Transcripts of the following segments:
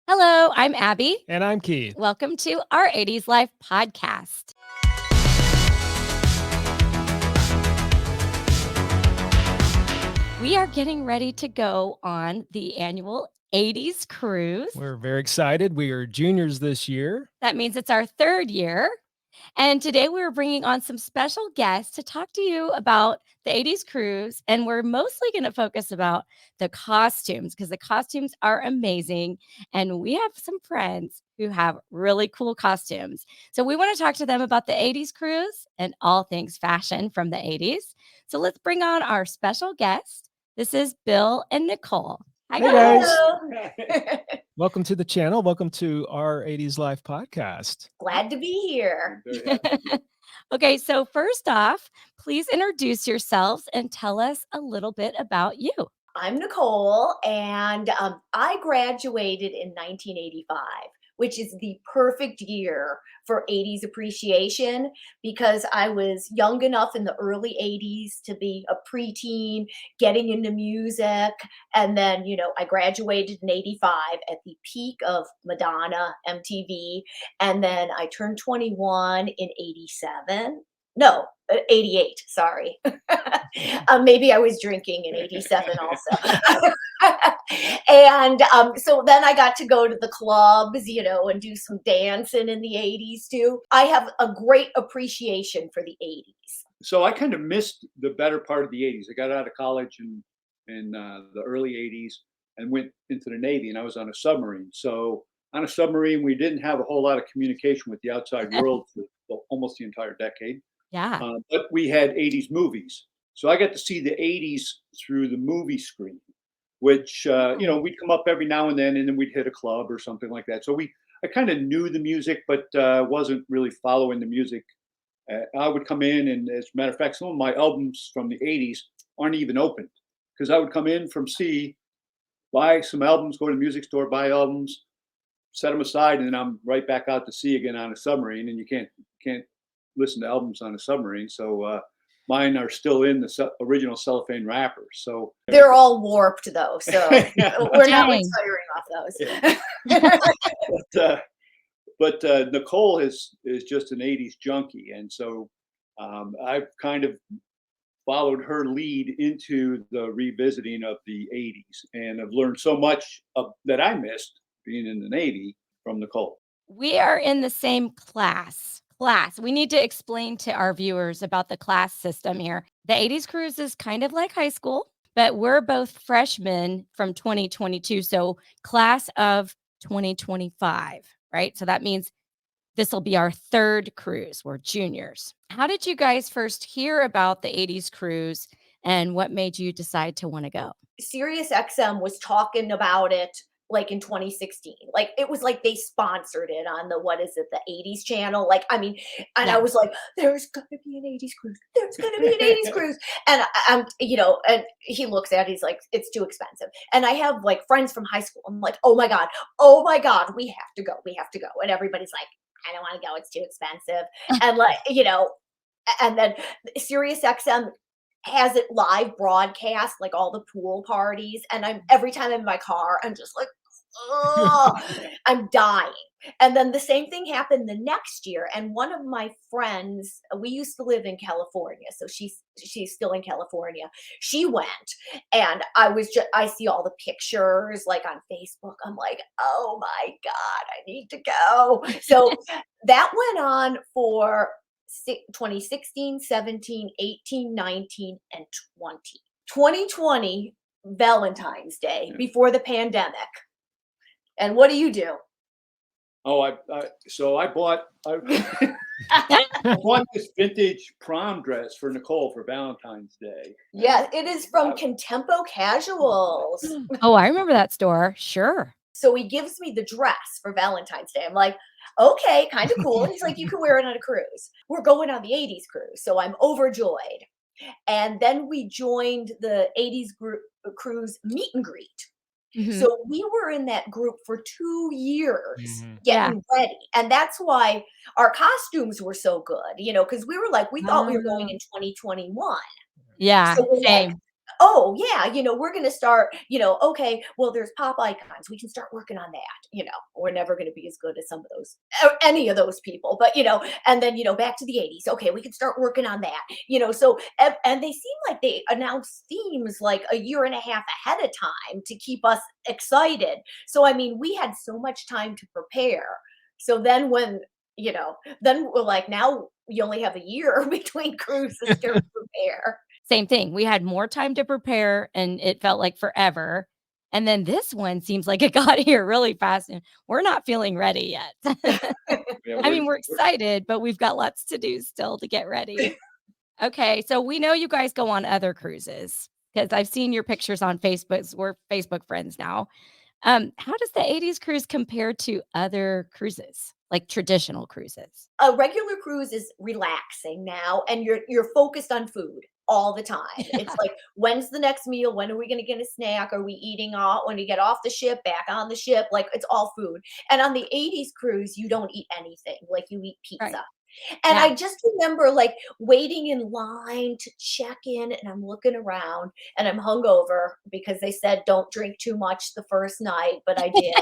Hello, I'm Abby. And I'm Keith. Welcome to our 80s Life podcast. We are getting ready to go on the annual 80s cruise. We're very excited. We are juniors this year. That means it's our third year. And today we're bringing on some special guests to talk to you about the 80s cruise. And we're mostly going to focus about the costumes because the costumes are amazing. And we have some friends who have really cool costumes. So we want to talk to them about the 80s cruise and all things fashion from the 80s. So let's bring on our special guest. This is Bill and Nicole. Hi, guys. Welcome to the channel. Welcome to our 80s Life podcast. Glad to be here. Okay, so first off, please introduce yourselves and tell us a little bit about you. I'm Nicole, and I graduated in 1985, which is the perfect year for 80s appreciation because I was young enough in the early 80s to be a preteen, getting into music. And then, I graduated in 85 at the peak of Madonna, MTV. And then I turned 21 in 87. No, 88, sorry. Maybe I was drinking in 87 also. And so then I got to go to the clubs, and do some dancing in the 80s too. I have a great appreciation for the 80s. So I kind of missed the better part of the 80s. I got out of college in the early 80s and went into the Navy, and I was on a submarine. So on a submarine, we didn't have a whole lot of communication with the outside world for almost the entire decade. Yeah. But we had 80s movies. So I got to see the 80s through the movie screen, which, we'd come up every now and then we'd hit a club or something like that. So I kind of knew the music, but wasn't really following the music. I would come in, and as a matter of fact, some of my albums from the 80s aren't even opened because I would come in from sea, buy some albums, go to the music store, buy albums, set them aside, and then I'm right back out to sea again on a submarine. And you can't listen to albums on a submarine. So mine are still in the original cellophane wrappers. So they're all warped though. So we're not retiring off those. But Nicole is just an 80s junkie. And so I've kind of followed her lead into the revisiting of the 80s, and I've learned so much that I missed being in the Navy from Nicole. We are in the same class. We need to explain to our viewers about the class system here. The 80s cruise is kind of like high school, but we're both freshmen from 2022. So class of 2025, right? So that means this will be our third cruise. We're juniors. How did you guys first hear about the 80s cruise, and what made you decide to want to go? Sirius XM was talking about it like in 2016. Like it was like they sponsored it on the, what is it, the 80s channel. I was like, there's gonna be an 80s cruise. There's gonna be an 80s cruise. And and he looks at it, he's like, it's too expensive. And I have like friends from high school. I'm like, oh my God, we have to go. And everybody's like, I don't want to go, it's too expensive. And and then Sirius XM has it live broadcast, like all the pool parties. And every time I'm in my car, I'm just like, oh, I'm dying. And then the same thing happened the next year. And one of my friends, we used to live in California, so she's still in California. She went, and I see all the pictures like on Facebook. I'm like, oh my God, I need to go. So that went on for 2016, 17, 18, 19, and 20. 2020, Valentine's Day, before the pandemic. And what do you do? Oh, I bought this vintage prom dress for Nicole for Valentine's Day. Yeah, it is from Contempo Casuals. Oh, I remember that store. Sure. So he gives me the dress for Valentine's Day. I'm like, okay, kind of cool. He's like, you can wear it on a cruise. We're going on the 80s cruise. So I'm overjoyed. And then we joined the 80s cruise meet and greet. Mm-hmm. So we were in that group for 2 years getting ready. And that's why our costumes were so good, because we were like, we thought we were going in 2021. Yeah, so same. oh yeah, we're going to start, okay, well, there's pop icons. We can start working on that. We're never going to be as good as some of those, any of those people, but, and then, back to the 80s. Okay, we can start working on that, so, and they seem like they announce themes like a year and a half ahead of time to keep us excited. So, I mean, we had so much time to prepare. So then when, then we're like, now you only have a year between cruises to prepare. Same thing. We had more time to prepare and it felt like forever. And then this one seems like it got here really fast and we're not feeling ready yet. Yeah, I mean, we're excited, but we've got lots to do still to get ready. Okay, so we know you guys go on other cruises because I've seen your pictures on Facebook. We're Facebook friends now. How does the 80s cruise compare to other cruises, like traditional cruises? A regular cruise is relaxing now, and you're focused on food all the time. It's like, when's the next meal? When are we going to get a snack? Are we eating off when we get off the ship, back on the ship? Like, it's all food. And on the 80s cruise, you don't eat anything. Like, you eat pizza. Right. And Yeah. I just remember like waiting in line to check in, and I'm looking around and I'm hungover because they said don't drink too much the first night, but I did.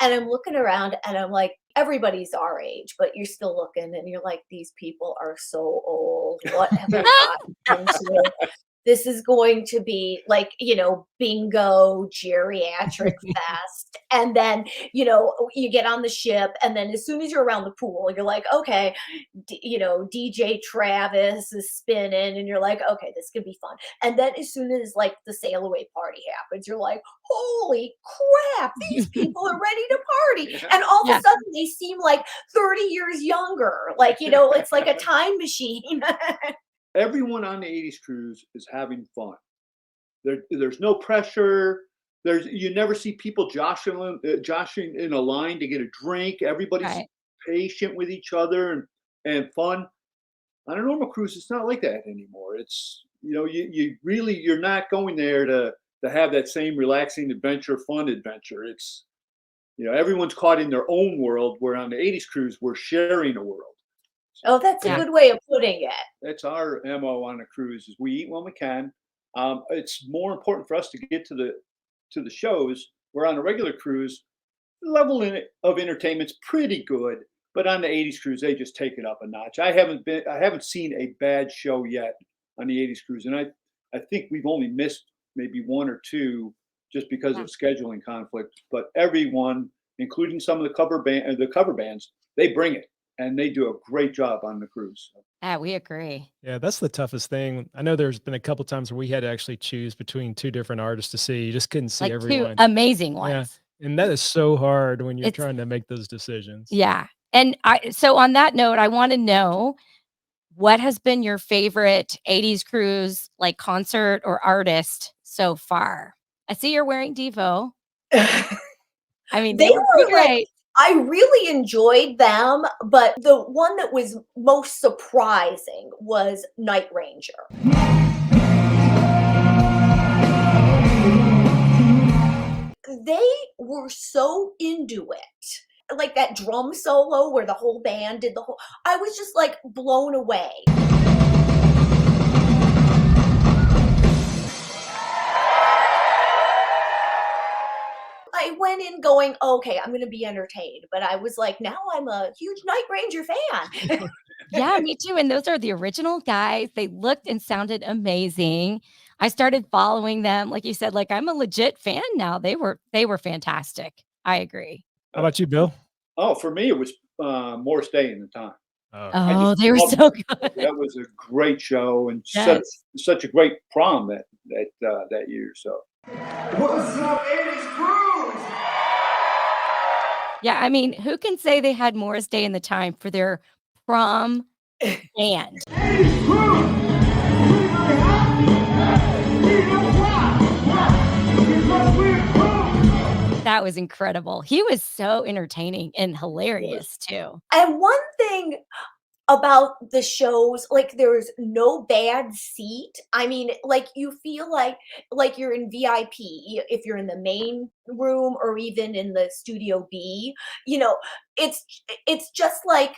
And I'm looking around and I'm like, everybody's our age, but you're still looking and you're like, these people are so old. What have I gotten into? This is going to be like, bingo, geriatric fest. And then, you get on the ship, and then as soon as you're around the pool, you're like, okay, DJ Travis is spinning, and you're like, okay, this could be fun. And then as soon as like the sail away party happens, you're like, holy crap, these people are ready to party. And all of a sudden they seem like 30 years younger. Like, it's like a time machine. Everyone on the 80s cruise is having fun. There's no pressure. You never see people joshing in a line to get a drink. Everybody's patient with each other and fun. On a normal cruise, it's not like that anymore. It's you're not going there to have that same relaxing adventure, fun adventure. It's everyone's caught in their own world. Where on the 80s cruise, we're sharing a world. Oh, that's a good way of putting it. That's our MO on a cruise: is we eat when we can. It's more important for us to get to the shows. Where on a regular cruise, the level of entertainment's pretty good, but on the 80s cruise, they just take it up a notch. I haven't seen a bad show yet on the 80s cruise, and I think we've only missed maybe one or two just because of scheduling conflict. But everyone, including some of the cover bands, they bring it. And they do a great job on the cruise. We agree. Yeah, that's the toughest thing. I know there's been a couple times where we had to actually choose between two different artists to see. You just couldn't see Like everyone. two amazing ones. Yeah. And that is so hard when you're trying to make those decisions. Yeah. And so on that note, I want to know, what has been your favorite 80s cruise, like concert or artist so far? I see you're wearing Devo. I mean, they were great. I really enjoyed them, but the one that was most surprising was Night Ranger. They were so into it. Like that drum solo where the whole band did I was just like blown away. I went in going, okay, I'm going to be entertained. But I was like, now I'm a huge Night Ranger fan. Yeah, me too. And those are the original guys. They looked and sounded amazing. I started following them. Like you said, like I'm a legit fan now. They were fantastic. I agree. How about you, Bill? Oh, for me, it was Morris Day in the Time. Oh, they were so good. That was a great show and such a great prom that year. So. What's up, 80s cruise? Yeah, I mean, who can say they had Morris Day in the Time for their prom band? 80s cruise! That was incredible. He was so entertaining and hilarious too. And one thing about the shows, like there's no bad seat. I mean, like you feel like you're in VIP if you're in the main room or even in the Studio B. It's just like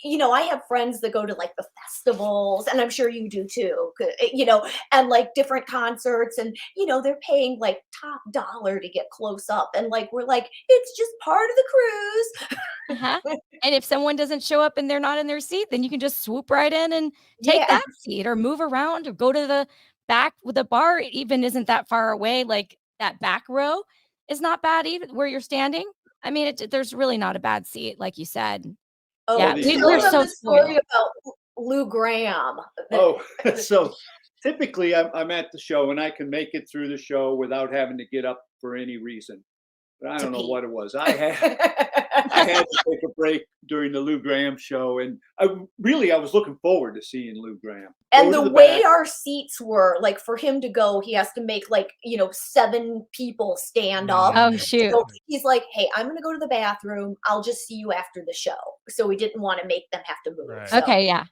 I have friends that go to like the festivals, and I'm sure you do too, and like different concerts, and they're paying like top dollar to get close up, and like we're like, it's just part of the cruise. Uh-huh. And if someone doesn't show up and they're not in their seat, then you can just swoop right in and take Yeah. that seat or move around or go to the back with the bar. It even isn't that far away. Like that back row is not bad even where you're standing. I mean, there's really not a bad seat, like you said. Oh, Yeah, the, tell we're them so the story spoiled. about Lou Graham. Oh, so typically I'm at the show and I can make it through the show without having to get up for any reason. But I To don't know pee. what it was. I had to take a break during the Lou Graham show, and I was looking forward to seeing Lou Graham. And Go the to way back. our seats were, like for him to go, he has to make like, 7 people stand up. Oh, shoot. So he's like, hey, I'm going to go to the bathroom. I'll just see you after the show. So we didn't want to make them have to move. Right. So. Okay, yeah.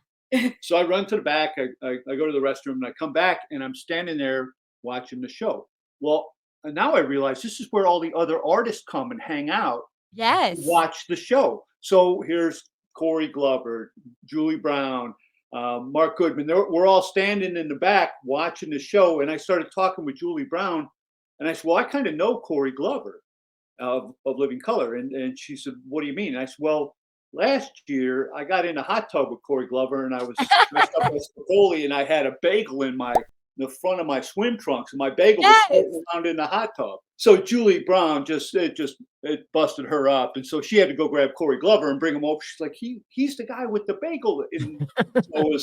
So I run to the back. I go to the restroom, and I come back, and I'm standing there watching the show. Well, and now I realize this is where all the other artists come and hang out. Yes. Watch the show. So here's Corey Glover, Julie Brown, Mark Goodman. We're all standing in the back watching the show. And I started talking with Julie Brown, and I said, well, I kind of know Corey Glover of Living Color. And she said, what do you mean? And I said, well, last year I got in a hot tub with Corey Glover, and I was dressed up as Nicole, and I had a bagel in the front of my swim trunks, and my bagel was floating around in the hot tub. So Julie Brown it busted her up, and so she had to go grab Corey Glover and bring him over. She's like, he's the guy with the bagel. And so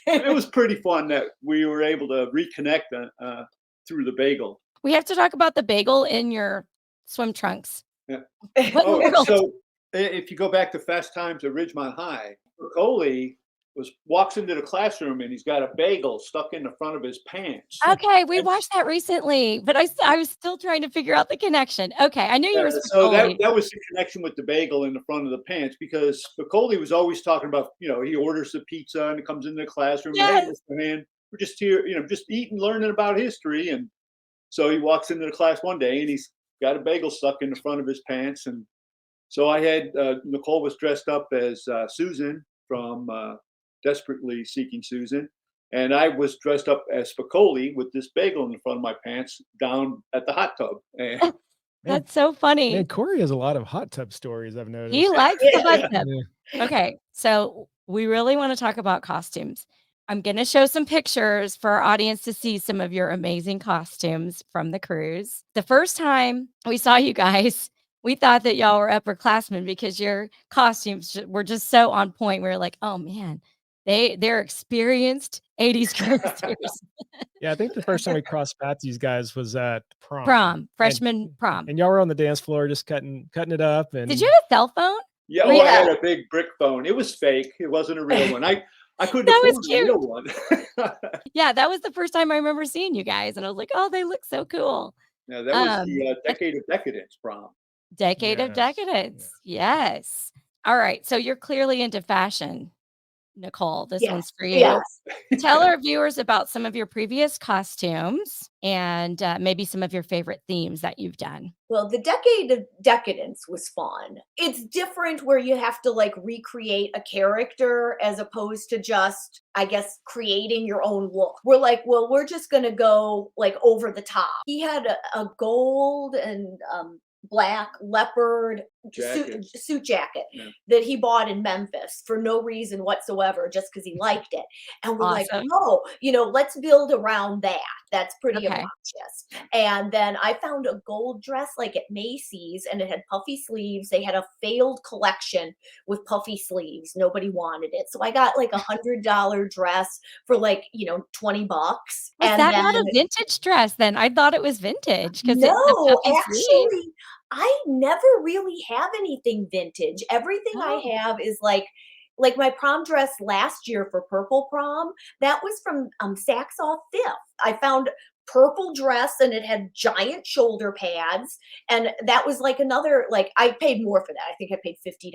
it was pretty fun that we were able to reconnect through the bagel. We have to talk about the bagel in your swim trunks. Yeah. What in the world? So if you go back to Fast Times at Ridgemont High, Nicole walks into the classroom and he's got a bagel stuck in the front of his pants. Okay, we watched that recently, but I was still trying to figure out the connection. Okay, I knew you were so that was the connection with the bagel in the front of the pants, because Nicole was always talking about, he orders the pizza and it comes into the classroom. Yes. Hey, Mr. Man, we're just here, just eating, learning about history. And so he walks into the class one day and he's got a bagel stuck in the front of his pants. And so I had Nicole was dressed up as Susan from Desperately Seeking Susan, and I was dressed up as Spicoli with this bagel in the front of my pants down at the hot tub. And That's so funny. Man, Corey has a lot of hot tub stories, I've noticed. He likes the hot tub. Yeah. Okay, so we really want to talk about costumes. I'm going to show some pictures for our audience to see some of your amazing costumes from the cruise. The first time we saw you guys, we thought that y'all were upperclassmen because your costumes were just so on point. We were like, oh man, they're experienced 80s cruisers. Yeah, I think the first time we crossed paths, these guys was at prom. Prom, freshman prom. And y'all were on the dance floor just cutting it up. And Did you have a cell phone? yeah, I had a big brick phone. It was fake. It wasn't a real one. I couldn't That was afford a real one. Yeah, that was the first time I remember seeing you guys, and I was like, oh, they look so cool. Yeah, that was the Decade of Decadence prom. Decade of Yes. Decadence. Yes. All right. So you're clearly into fashion, Nicole. This one's for you. Yes. Tell our viewers about some of your previous costumes and maybe some of your favorite themes that you've done. Well, the Decade of Decadence was fun. It's different where you have to like recreate a character as opposed to just, I guess, creating your own look. We're like, well, we're just going to go like over the top. He had a gold and black leopard suit jacket that he bought in Memphis for no reason whatsoever, just because he liked it. And we're like, oh, let's build around that. That's pretty obnoxious. And then I found a gold dress like at Macy's, and it had puffy sleeves. They had a failed collection with puffy sleeves. Nobody wanted it. So I got like $100 dress for like, $20. Was that not a vintage dress then? I thought it was vintage. No, actually, I never really have anything vintage. Everything I have is like my prom dress last year for Purple Prom. That was from Saks Off Fifth. I found purple dress and it had giant shoulder pads, and that was like another, like I paid more for that. I think I paid $50,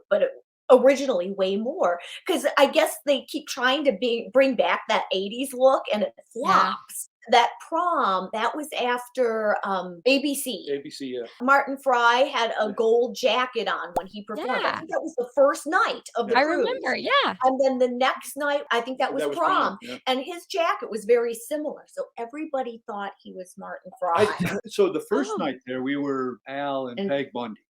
but originally way more, because I guess they keep trying to bring back that 80s look, and it flops. that Prom, that was after ABC. ABC, yeah. Martin Fry had a gold jacket on when he performed. I Yeah. think that was the first night of the I cruise. remember. Yeah. And then the next night, I think that was Prom. yeah. And his jacket was very similar. So everybody thought he was Martin Fry. So the first Oh. night there, we were Al and And- Peg Bundy.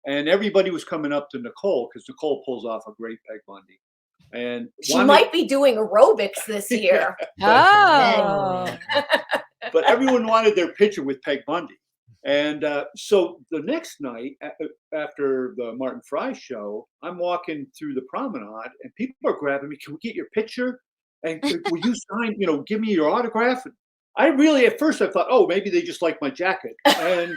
And everybody was coming up to Nicole because Nicole pulls off a great Peg Bundy. And She might be doing aerobics this year. Oh. but everyone wanted their picture with Peg Bundy. And so the next night, after the Martin Fry show, I'm walking through the promenade and people are grabbing me. Can we get your picture? And will you sign, give me your autograph? And I really, at first I thought, oh, maybe they just like my jacket and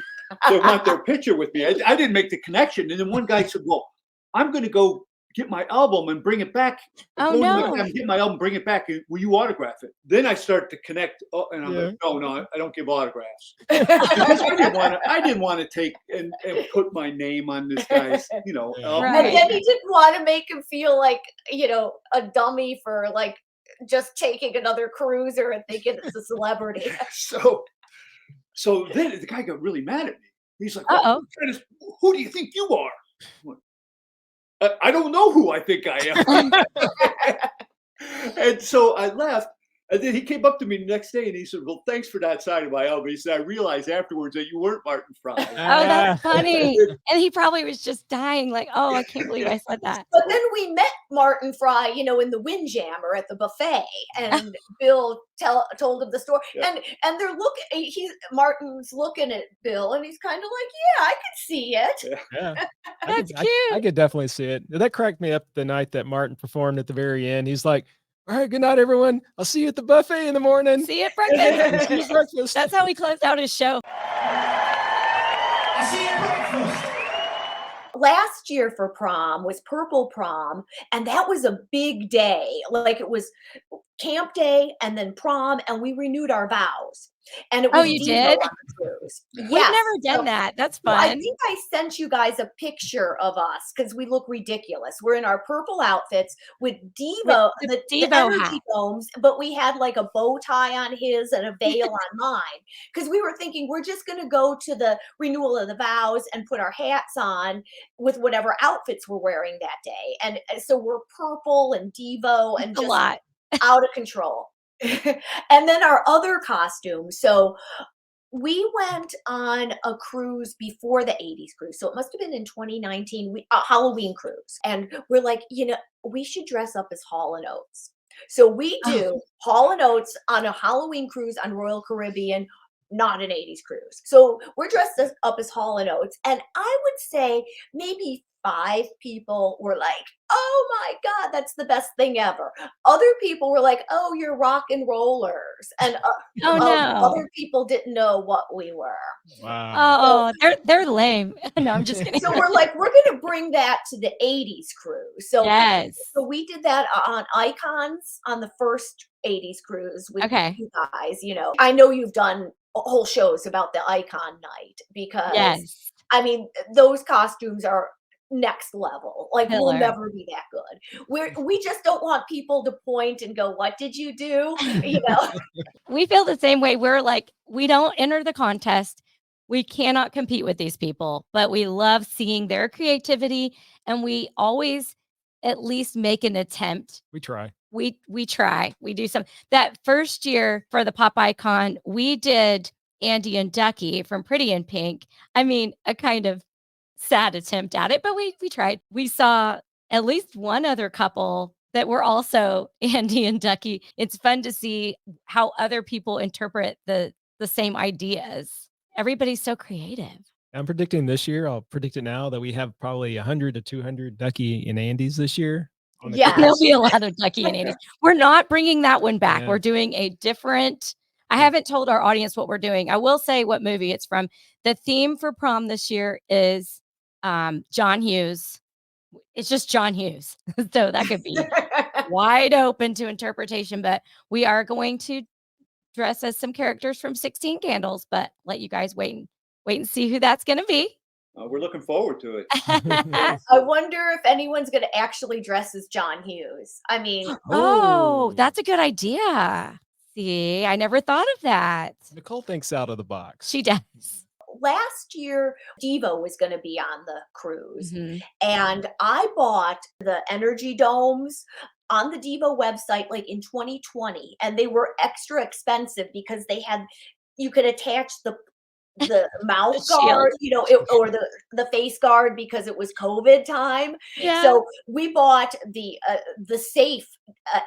they want their picture with me. I didn't make the connection. And then one guy said, well, I'm going to go get my album and bring it back. Oh, Go to my no. cab, get my album, bring it back. And will you autograph it? Then I start to connect. Oh, and I'm like, no, I don't give autographs. Because I didn't want to take and put my name on this guy's, album. Right. And then he didn't want to make him feel like, a dummy for like just taking another cruiser and thinking it's a celebrity. So then the guy got really mad at me. He's like, Uh-oh. who do you think you are? I don't know who I think I am. And so I left. And then he came up to me the next day and he said, well, thanks for that side of my album. He said, I realized afterwards that you weren't Martin Fry. Oh, that's funny. And he probably was just dying like, oh, I can't believe I said that. But then we met Martin Fry, in the Windjammer at the buffet, and Bill told him the story. Yeah. And they're Martin's looking at Bill, and he's kind of like, yeah, I could see it. Yeah. That's I cute. could definitely see it. That cracked me up the night that Martin performed at the very end. He's like, all right, good night, everyone. I'll see you at the buffet in the morning. See you at breakfast. See you at breakfast. That's how he closed out his show. I see you at breakfast. Last year for Prom was Purple Prom, and that was a big day. Like it was camp day and then prom, and we renewed our vows. And it was you Devo did? on the cruise. We've Yes. never done that. That's Well, I fun. think I sent you guys a picture of us because we look ridiculous. We're in our purple outfits with Devo, With the Devo energy hat. domes, but we had like a bow tie on his and a veil on mine because we were thinking we're just going to go to the renewal of the vows and put our hats on with whatever outfits we're wearing that day. And so we're purple and Devo and It's a just lot. out of control. And then our other costumes. So we went on a cruise before the 80s cruise. So it must have been in 2019, a Halloween cruise. And we're like, we should dress up as Hall & Oates. So we do Hall & Oates on a Halloween cruise on Royal Caribbean, not an 80s cruise. So we're dressed up as Hall & Oates. And I would say maybe 5 people were like, oh my God, that's the best thing ever. Other people were like, oh, you're rock and rollers. And Oh, no. other people didn't know what we were. Wow. Oh, they're lame. No, I'm just kidding. So we're like, we're going to bring that to the 80s cruise. So, Yes. so we did that on Icons on the first 80s cruise with you guys. I know you've done whole shows about the Icon night because, Yes. I mean, those costumes are next level. Like we'll Killer. never be that good. We just don't want people to point and go, what did you do? We feel the same way. We're like, we don't enter the contest. We cannot compete with these people, but we love seeing their creativity, and we always at least make an attempt. We try. We try. We do some. That first year for the Pop Icon, we did Andy and Ducky from Pretty in Pink. I mean, a kind of sad attempt at it, but we tried. We saw at least one other couple that were also Andy and Ducky. It's fun to see how other people interpret the same ideas. Everybody's so creative. I'm predicting this year, I'll predict it now, that we have probably 100 to 200 Ducky and Andes this year. Yeah. There'll be a lot of Ducky and Andy's. We're not bringing that one back. Yeah. We're doing a different. I haven't told our audience what we're doing. I will say what movie it's from. The theme for Prom this year is John Hughes. It's just John Hughes. So that could be wide open to interpretation, but we are going to dress as some characters from 16 Candles, but let you guys wait and see who that's going to be. We're looking forward to it. I wonder if anyone's going to actually dress as John Hughes. I mean, Oh, that's a good idea. See, I never thought of that. Nicole thinks out of the box. She does. Last year, Devo was going to be on the cruise, Mhm. and I bought the energy domes on the Devo website like in 2020, and they were extra expensive because you could attach the mouth The shield. guard, or the face guard because it was COVID time. Yeah. So we bought the safe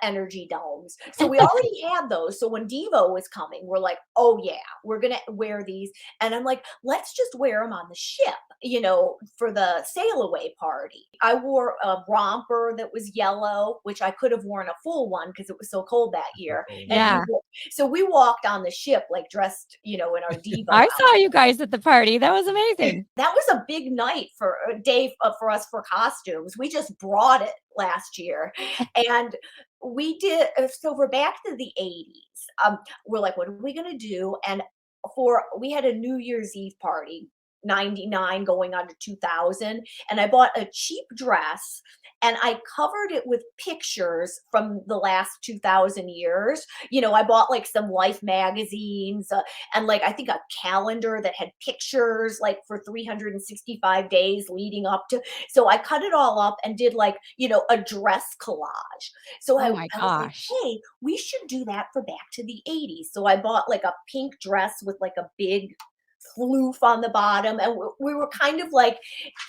energy domes. So we already had those. So when Devo was coming, we're like, oh yeah, we're gonna wear these. And I'm like, let's just wear them on the ship, for the sail away party. I wore a romper that was yellow, which I could have worn a full one because it was so cold that year. Yeah. So we walked on the ship like dressed, in our Devo. I saw you guys at the party. That was amazing. That was a big night for a day for us for costumes. We just brought it last year, and we did. So we're back to the 80s. We're like, what are we gonna do? And we had a New Year's Eve party, 99 going on to 2000, and I bought a cheap dress. And I covered it with pictures from the last 2000 years. I bought like some Life magazines and like I think a calendar that had pictures like for 365 days leading up to. So I cut it all up and did like, a dress collage. So Oh my I was like, gosh. hey, we should do that for Back to the 80s. So I bought like a pink dress with like a big floof on the bottom, and we were kind of like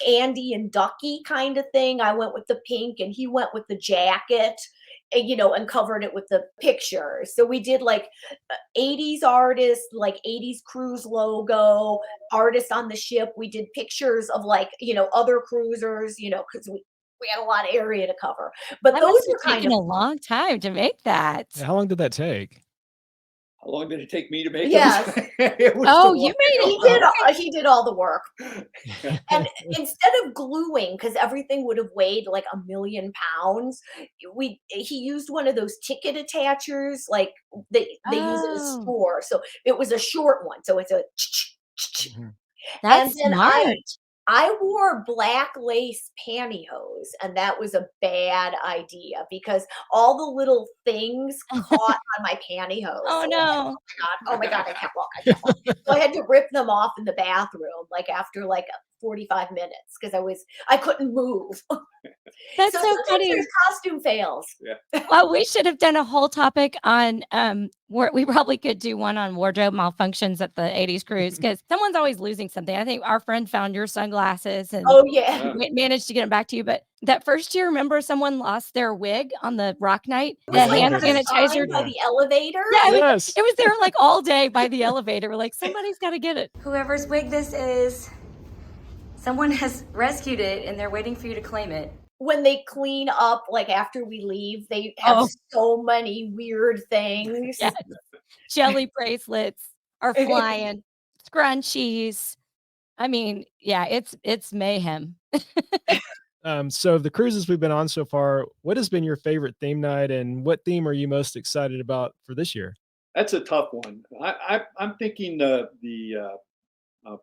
Andy and Ducky kind of thing. I went with the pink and he went with the jacket, and covered it with the picture. So we did like 80s artists, like 80s cruise logo, artists on the ship. We did pictures of like, other cruisers, because we had a lot of area to cover. But That those must were have kind taken of a long time to make that. How long did that take? How long did it take me to make Yes. those? It was Oh, a you while. made it. he did all the work. And instead of gluing, because everything would have weighed like 1,000,000 pounds, he used one of those ticket attachers, like they use at a Oh, store. So it was a short one. So it's a Mhm. that's and then smart. I wore black lace pantyhose, and that was a bad idea because all the little things caught on my pantyhose. Oh So no. oh my god, I can't walk. So I had to rip them off in the bathroom, like after like 45 minutes, because I couldn't move. That's So so sometimes funny. there's costume fails. Well, we should have done a whole topic on we probably could do one on wardrobe malfunctions at the 80s cruise because someone's always losing something. I think our friend found your sunglasses and Oh yeah. managed to get them back to you. But that first year, remember someone lost their wig on the rock night? It The was like hand by the sign sanitizer. by the elevator. Yeah, Yes. it was there like all day by the elevator. We're like, somebody's got to get it. Whoever's wig this is, someone has rescued it and they're waiting for you to claim it. When they clean up, like after we leave, they have so many weird things. Yes. Jelly bracelets are flying, scrunchies. I mean, yeah, it's mayhem. So of the cruises we've been on so far, what has been your favorite theme night and what theme are you most excited about for this year? That's a tough one. I'm thinking the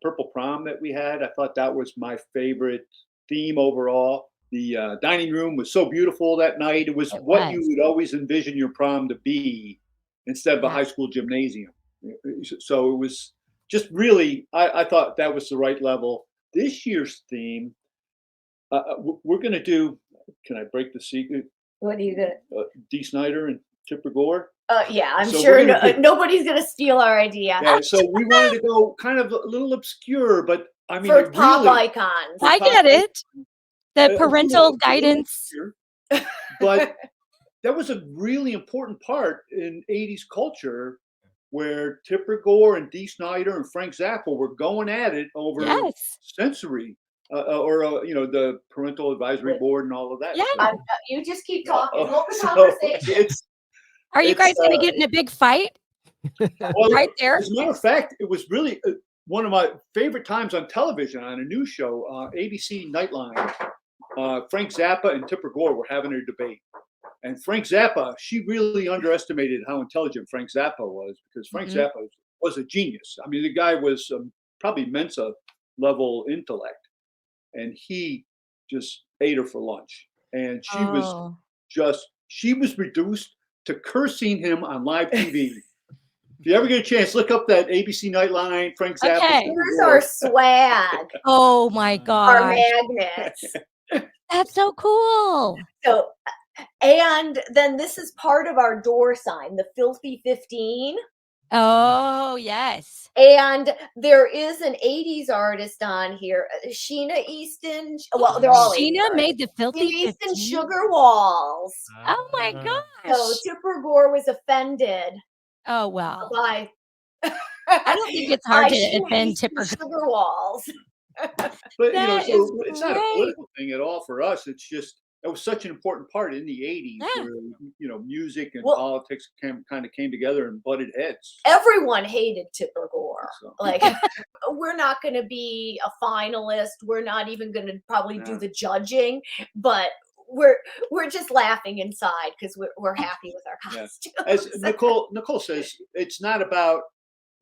Purple Prom that we had. I thought that was my favorite theme overall. The dining room was so beautiful that night. It was what you would always envision your prom to be instead of a high school gymnasium. So it was just really, I thought that was the right level. This year's theme, we're going to do, can I break the secret? What are you gonna? Dee Snider and Tipper Gore. Yeah, I'm So sure we're gonna do- nobody's gonna steal our idea. Yeah, so we wanted to go kind of a little obscure, but I mean, For it pop really, icons. I get it. The parental guidance. But that was a really important part in 80s culture where Tipper Gore and Dee Snider and Frank Zappa were going at it over Yes. sensory or the parental advisory board and all of that. Yeah. You just keep talking. Hold the So conversation. Are you It's, guys going to get in a big fight well, right there? as a matter of fact, it was really one of my favorite times on television on a news show, ABC Nightline. Frank Zappa and Tipper Gore were having a debate. And Frank Zappa, she really underestimated how intelligent Frank Zappa was because Frank Zappa was a genius. I mean, the guy was probably Mensa level intellect. And he just ate her for lunch. And she was reduced to cursing him on live TV. If you ever get a chance, look up that ABC Nightline, Frank Zappa. Okay. Here's our swag, Oh my our gosh. magnets. That's so cool. So, and then this is part of our door sign, the Filthy 15. Oh, yes. And there is an 80s artist on here, Sheena Easton. Well, they're all 80s Sheena artists. made the filthy Sheena Easton 15? Sugar Walls. Oh my So gosh. Tipper Gore was offended Oh, well. by I don't think it's hard by to Sheena offend Easton Tipper. Sugar Walls. But you know, That so is it's not a great. political thing at all for us. It's just it was such an important part in the 80s Yeah. where you know music and Well- politics kind of came together and butted heads. Everyone hated Tipper Gore. So, Like, we're not going to be a finalist. We're not even going to probably do Yeah. the judging, but we're just laughing inside because we're happy with our Yeah. costumes. as Nicole says, it's not about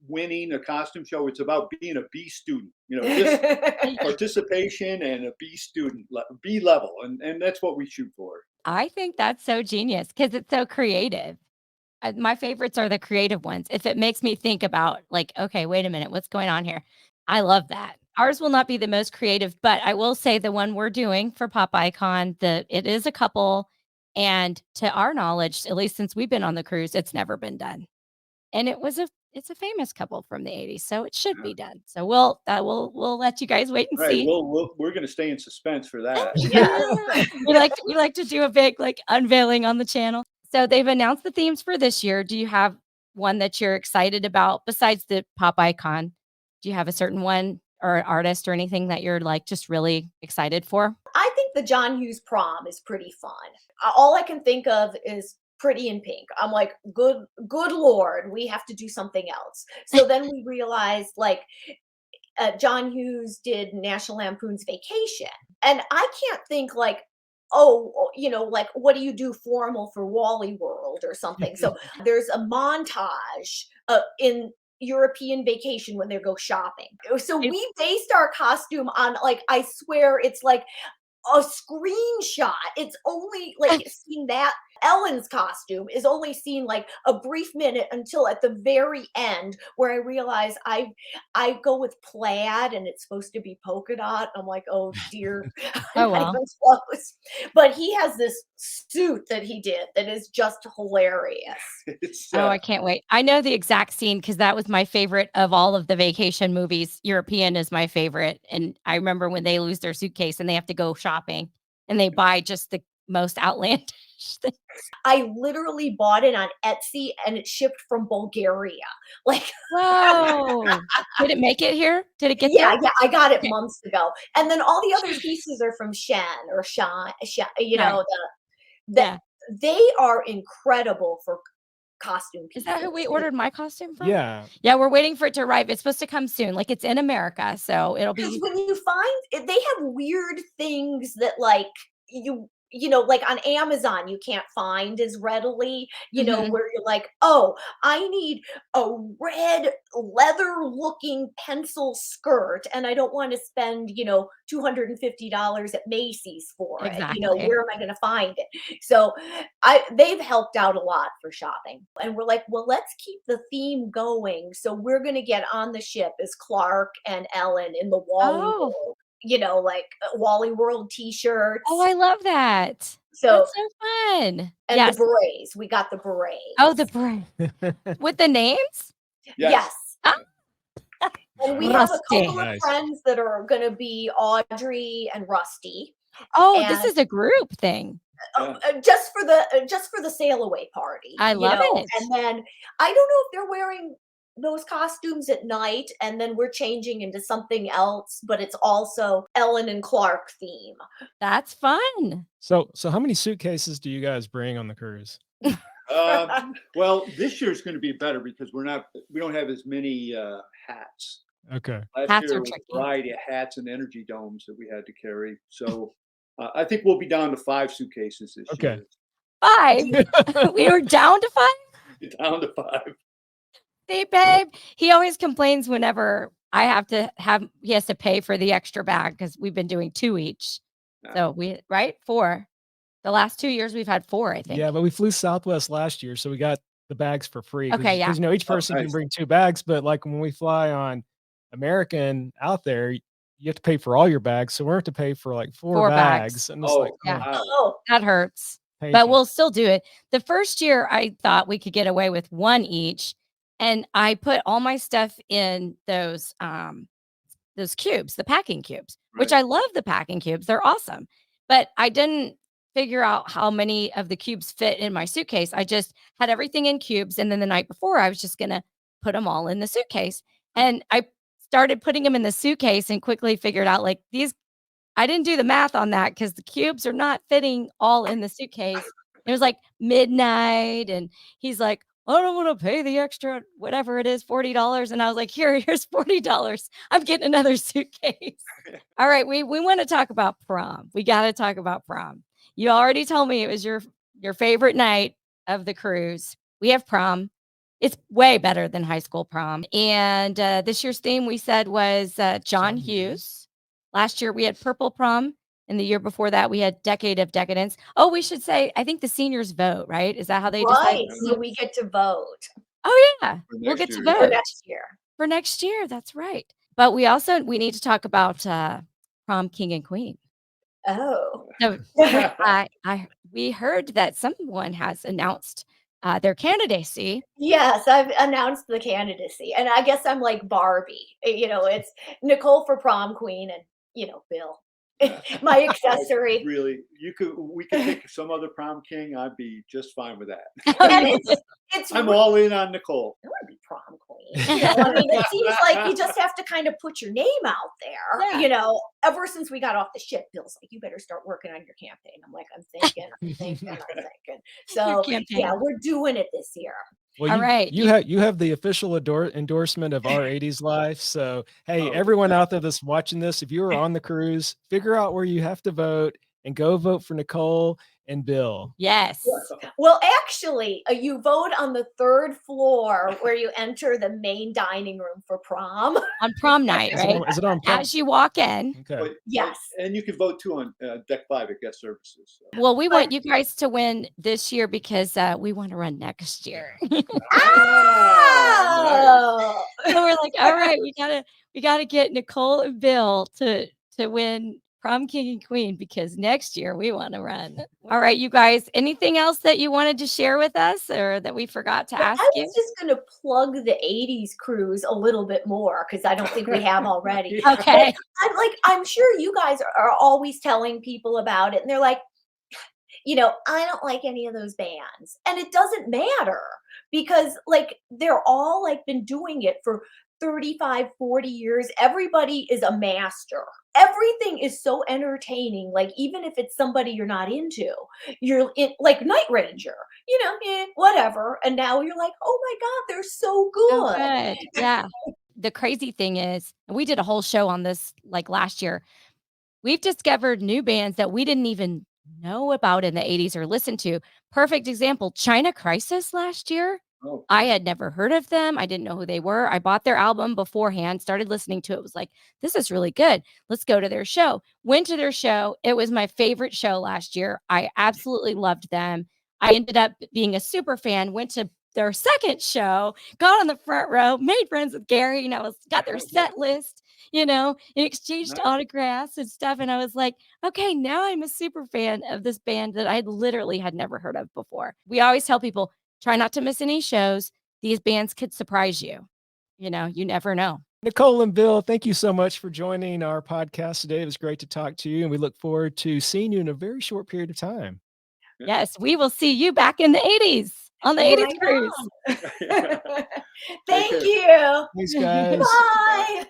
winning a costume show. It's about being a B student. You know, just participation and a B student, B level, and that's what we shoot for. I think that's so genius because it's so creative. My favorites are the creative ones. If it makes me think about, like, okay, wait a minute, what's going on here? I love that. Ours will not be the most creative, but I will say the one we're doing for Pop Icon, it is a couple, and to our knowledge, at least since we've been on the cruise, it's never been done. And it's a famous couple from the 80s, so it should be done. So we'll let you guys wait and All right, see. we're going to stay in suspense for that. Yeah. we like to do a big like unveiling on the channel. So they've announced the themes for this year. Do you have one that you're excited about besides the Pop Icon? Do you have a certain one or an artist or anything that you're like just really excited for? I think the John Hughes Prom is pretty fun. All I can think of is Pretty in Pink. I'm like, good Lord, we have to do something else. So then we realized, like, John Hughes did National Lampoon's Vacation, and I can't think like, oh, you know, like, what do you do formal for Wally World or something? So there's a montage in European Vacation when they go shopping. So we based our costume on, like, I swear it's like a screenshot. It's only like seeing that. Ellen's costume is only seen like a brief minute until at the very end where I realize I go with plaid and it's supposed to be polka dot. I'm like, oh dear. Oh, well. I'm close. But he has this suit that he did that is just hilarious. It's, Oh, I can't wait. I know the exact scene because that was my favorite of all of the vacation movies. European is my favorite. And I remember when they lose their suitcase and they have to go shopping and they buy just the most outlandish things. I literally bought it on Etsy and it shipped from Bulgaria. Like, Whoa. Did it make it here? Did it get yeah, there? I got it Okay. months ago. And then all the other pieces are from Shen or Shan, you Right. know, Yeah. they are incredible for costume Is pieces. that who we ordered my costume from? Yeah. Yeah, we're waiting for it to arrive. It's supposed to come soon. Like it's in America, so it'll Because be when you find they have weird things that, like, you know, like on Amazon you can't find as readily, you know, Mhm. where you're like, oh, I need a red leather looking pencil skirt and I don't want to spend, you know, $250 at Macy's for it. You know, Exactly. where am I going to find it? So they've helped out a lot for shopping. And we're like, well, let's keep the theme going. So we're going to get on the ship as Clark and Ellen in the Wally Oh. World, you know, like Wally World t-shirts. Oh, I love that. So, That's so fun. and Yes. the berets. We got the berets. Oh, the brand. With the names? Yes. Ah. And we have a Rusty. couple of Nice. friends that are going to be Audrey and Rusty. Oh, this And- is a group thing. Just for the sail away party. I you love know? it. And then I don't know if they're wearing those costumes at night and then we're changing into something else, but it's also Ellen and Clark theme. That's fun. So how many suitcases do you guys bring on the cruise? well, this year's going to be better because we don't have as many hats. Okay. Last Hats year are was tricky. a variety of hats and energy domes that we had to carry. So I think we'll be down to 5 suitcases this Okay. year. 5. We were down to 5. Down to 5. See, babe, he always complains whenever he has to pay for the extra bag because we've been doing 2 each. Yeah. So 4. The last 2 years we've had 4, I think. Yeah, but we flew Southwest last year, so we got the bags for free. Okay, yeah. Because each person can nice. bring 2 bags, but like when we fly on American out there, you have to pay for all your bags. So we're going to pay for like 4 4 bags. bags. And it's Oh, like, Yeah. wow. Oh, That hurts. thank But you. we'll still do it. The first year I thought we could get away with 1 each, and I put all my stuff in those cubes, the packing cubes, which Right. I love the packing cubes. They're awesome. But I didn't figure out how many of the cubes fit in my suitcase. I just had everything in cubes, and then the night before I was just going to put them all in the suitcase. And I started putting them in the suitcase and quickly figured out like I didn't do the math on that because the cubes are not fitting all in the suitcase. It was like midnight, and he's like, I don't want to pay the extra, whatever it is, $40. And I was like, here's $40. I'm getting another suitcase. All right, we want to talk about prom. We got to talk about prom. You already told me it was your favorite night of the cruise. We have prom. It's way better than high school prom. And this year's theme we said was John Hughes. Last year we had purple prom. And the year before that, we had Decade of Decadence. Oh, we should say, I think the seniors vote, right? Is that how they decide? right. So we get to vote Oh, yeah. For We'll next get to year, yeah. for vote next year. for next year. That's right. But we need to talk about prom king and queen. Oh. So we heard that someone has announced their candidacy. Yes, I've announced the candidacy. And I guess I'm like Barbie. It's Nicole for prom queen and, Bill. My accessory. Really, we could pick some other prom king. I'd be just fine with that. And it's I'm all in on Nicole. I want to be prom queen. It seems like you just have to kind of put your name out there. Yeah. Ever since we got off the ship, Bill's like, you better start working on your campaign. I'm like, I'm thinking. So campaign. yeah, we're doing it this year. Well, All right. You have the official endorsement of our 80s life. So, hey, everyone out there that's watching this, if you are on the cruise, figure out where you have to vote and go vote for Nicole and Bill. Yes. Well, actually, you vote on the 3rd floor where you enter the main dining room for prom. On prom night, right? Is it on prom? As you walk in. Okay. Yes. And you can vote too on deck 5 at guest services. So. Well, we want you guys to win this year because we want to run next year. Oh. So we're like, all right, we gotta get Nicole and Bill to win prom king and queen because next year we want to run. All right, you guys, anything else that you wanted to share with us or that we forgot to ask I you? was just going to plug the 80s cruise a little bit more because I don't think we have already. Okay. I'm sure you guys are always telling people about it, and they're like, I don't like any of those bands. And it doesn't matter because they're all been doing it for 35, 40 years. Everybody is a master. Everything is so entertaining. Even if it's somebody you're not into, you're in Night Ranger, whatever. And now you're like, oh my God, they're so good. So good. Yeah. The crazy thing is, and we did a whole show on this last year. We've discovered new bands that we didn't even know about in the 80s or listen to. Perfect example, China Crisis last year. Oh. I had never heard of them. I didn't know who they were. I bought their album beforehand, started listening to it. Was like, this is really good. Let's go to their show. Went to their show. It was my favorite show last year. I absolutely loved them. I ended up being a super fan, went to their second show, got on the front row, made friends with Gary, and got their set list, and exchanged autographs and stuff. And I was like, okay, now I'm a super fan of this band that I literally had never heard of before. We always tell people, try not to miss any shows. These bands could surprise you. You never know. Nicole and Bill, thank you so much for joining our podcast today. It was great to talk to you, and we look forward to seeing you in a very short period of time. Yes, we will see you back in the 80s on the 80s cruise. Thank you. Thanks, guys. Bye.